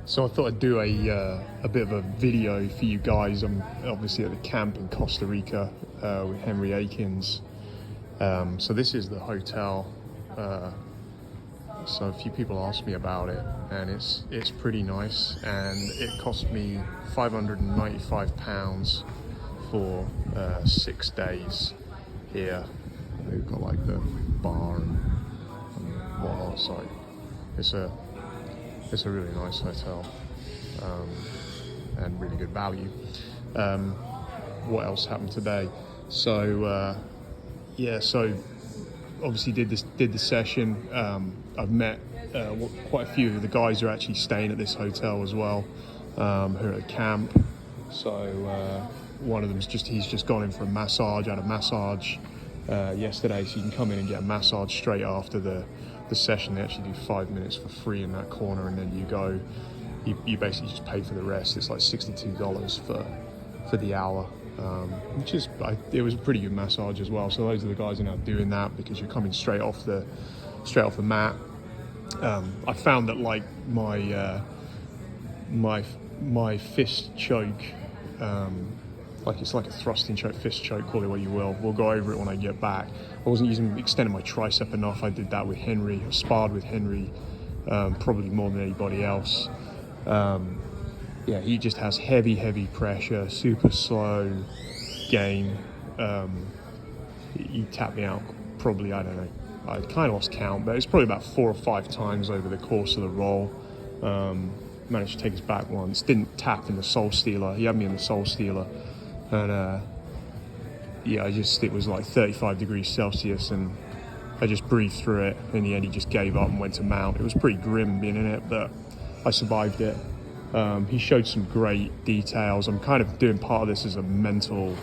So I thought I'd do a bit of a video for you guys. I'm obviously at the camp in Costa Rica with Henry Akins. So this is the hotel. So a few people asked me about it, and it's pretty nice, and it cost me £595 for 6 days here. They've got like the bar and whatnot, so it's a really nice hotel and really good value. What else happened today? So so obviously did the session. I've met quite a few of the guys who are actually staying at this hotel as well, who are at camp. So one of them's he's just gone in for a massage. I had a massage yesterday, so you can come in and get a massage straight after the session. They actually do 5 minutes for free in that corner, and then you basically just pay for the rest. It's like $62 for the hour, which is it was a pretty good massage as well. So those are the guys who are now doing that, because you're coming straight off the mat. I found that like my fist choke, it's like a thrusting choke, fist choke, call it what you will. We'll go over it when I get back. I wasn't extending my tricep enough. I did that with Henry. I sparred with Henry probably more than anybody else. He just has heavy pressure, super slow game. He tapped me out probably, I don't know, I kind of lost count, but it's probably about 4 or 5 times over the course of the roll. Managed to take his back once. Didn't tap in the Soul Stealer. He had me in the Soul Stealer, and it was like 35 degrees Celsius, and I just breathed through it. In the end, he just gave up and went to mount. It was pretty grim being in it, but I survived it. He showed some great details. I'm kind of doing part of this as a mental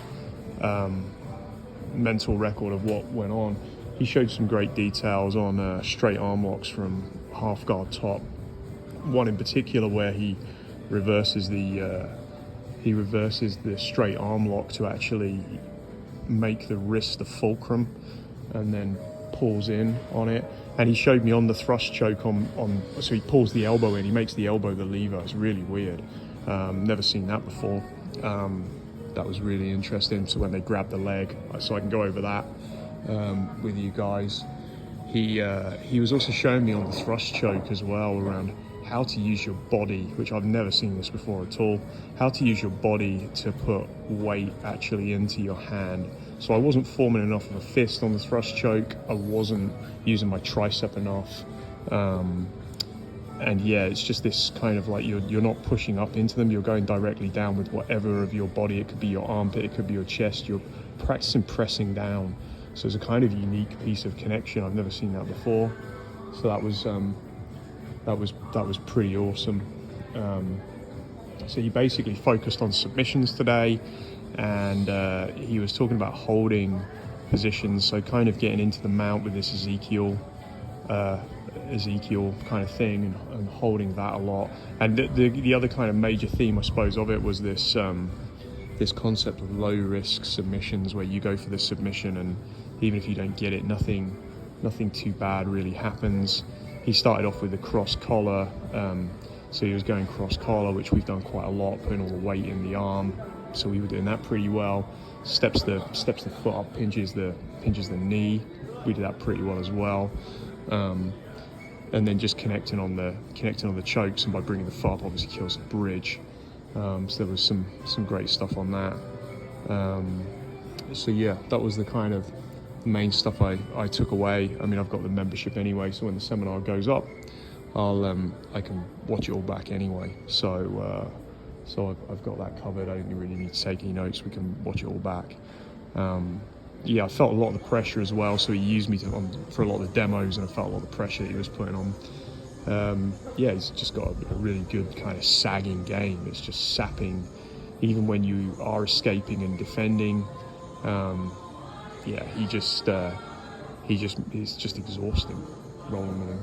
record of what went on. He showed some great details on straight arm locks from half guard top. One in particular where he reverses the straight arm lock to actually make the wrist the fulcrum, and then pulls in on it. And he showed me on the thrust choke so he pulls the elbow in, he makes the elbow the lever. It's really weird. Never seen that before. That was really interesting. So when they grab the leg, so I can go over that with you guys. He was also showing me on the thrust choke as well around how to use your body, which I've never seen this before at all, how to use your body to put weight actually into your hand. So I wasn't forming enough of a fist on the thrust choke, I wasn't using my tricep enough, and it's just this kind of like you're not pushing up into them, you're going directly down with whatever of your body. It could be your armpit, it could be your chest, you're practicing pressing down. So it's a kind of unique piece of connection. I've never seen that before. So that was pretty awesome. So he basically focused on submissions today, and he was talking about holding positions, so kind of getting into the mount with this Ezekiel kind of thing, and holding that a lot. And the other kind of major theme, I suppose, of it was this concept of low risk submissions, where you go for the submission, and even if you don't get it, nothing too bad really happens. He started off with the cross collar, so he was going cross collar, which we've done quite a lot, putting all the weight in the arm. So we were doing that pretty well. Steps the foot up, pinches the knee. We did that pretty well as well. And then just connecting on the chokes, and by bringing the foot up, obviously kills the bridge. So there was some great stuff on that. That was the kind of main stuff I took away. I mean, I've got the membership anyway, so when the seminar goes up, I can watch it all back anyway. So I've got that covered. I don't really need to take any notes. We can watch it all back. I felt a lot of the pressure as well. So he used me for a lot of the demos, and I felt a lot of the pressure that he was putting on. He's just got a really good kind of sagging game. It's just sapping, even when you are escaping and defending. He's just exhausting rolling with him.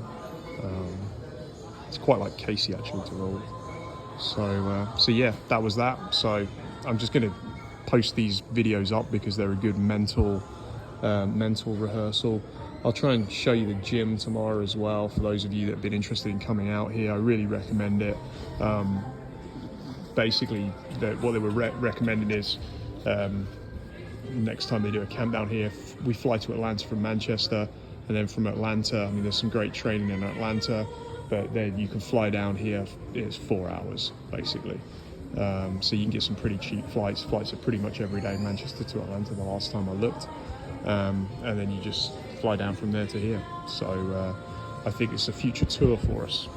It's quite like Casey actually to roll with. So that was that. So I'm just going to post these videos up because they're a good mental rehearsal. I'll try and show you the gym tomorrow as well, for those of you that have been interested in coming out here. I really recommend it. Basically, what they were recommending is next time they do a camp down here, we fly to Atlanta from Manchester, and then from Atlanta, I mean, there's some great training in Atlanta, but then you can fly down here. It's 4 hours basically, so you can get some pretty cheap flights. Flights are pretty much every day, Manchester to Atlanta the last time I looked, and then you just fly down from there to here. So I think it's a future tour for us.